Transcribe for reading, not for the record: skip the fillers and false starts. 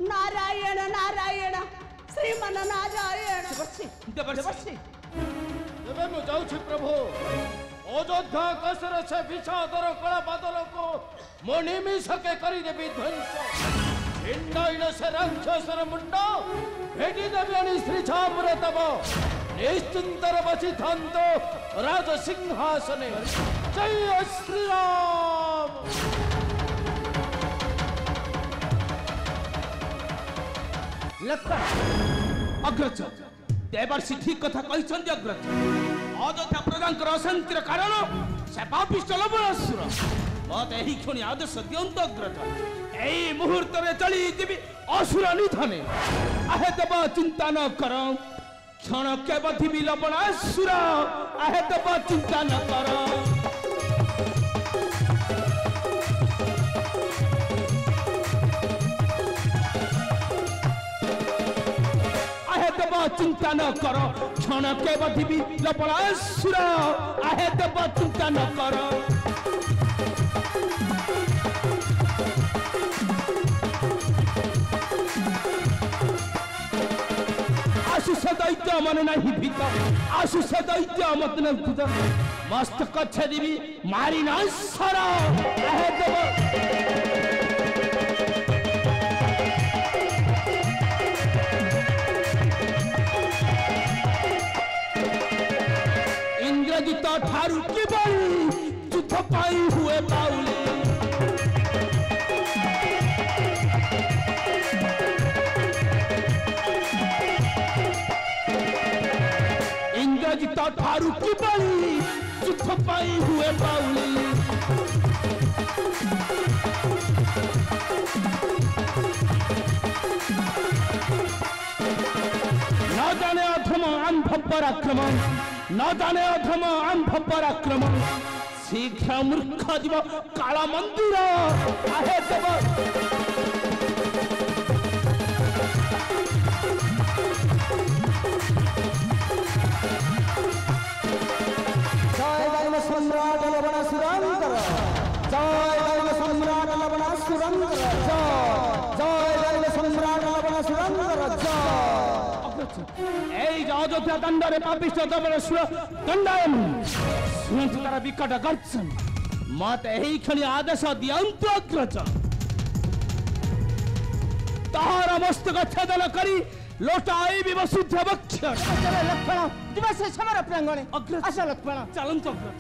नारायण नारायण श्रीमन नारायण देवर्षि तेरे मु जाऊँ प्रभु अयोध्या कसर से विषादर कला बादल को मो निमिषके करी देवी ध्वंस इंडाइन से राक्षसर मुंड भेटी देवी श्री छापुर तब निश्चिंतर बसी थांतो राज सिंहासने जय श्री राम। लक्ष्मण अग्रज देवर्षि ठीक कथा कहते अग्रज अयोध्या प्रजांकर अशांतिर कारण से पापिष्ट लवणासुर मत यही क्षण आदेश दियंत अग्रज यही मुहूर्त में चली देवी असुर निधने आहे देव चिंता न कर क्षण के बधी लवणासुर आहे देव चिंता न कर चिंता न कर क्षण के बधी लवणासुर आहे देव चिंता न कर आशीष दैत्य मन नहीं भीत आशीष दैत्य मत न भीत मस्तक छेदी मारी न सर आहे देव इंद्रजित ठारू की बड़ी युद्ध पाई हुए बाउली इंद्रजित ठारू की बड़ी युद्ध पाई हुए बाउली न जाने अधम अंध पराक्रमण न जाने अधम आंभ पराक्रमण शीघ्र मूर्ख जीव काला मंदिर आहे देव जय धर्म सम्राट लवणासुरंकर जय धर्म सम्राट लवणासुरंकर जय धर्म सम्राट लवणासुरंकर अयोध्या दंडरे पापिष्ट लवणासुर दंडायन सुनतु तार विकट गर्जन मत यही क्षण आदेश दियंतु अग्रज तार मस्तक छेदन करी लोटाई विवशुद्ध वक्ष लक्ष्मण दिवस समर प्रांगणे अग्रज आशा लक्ष्मण चलंत अग्रज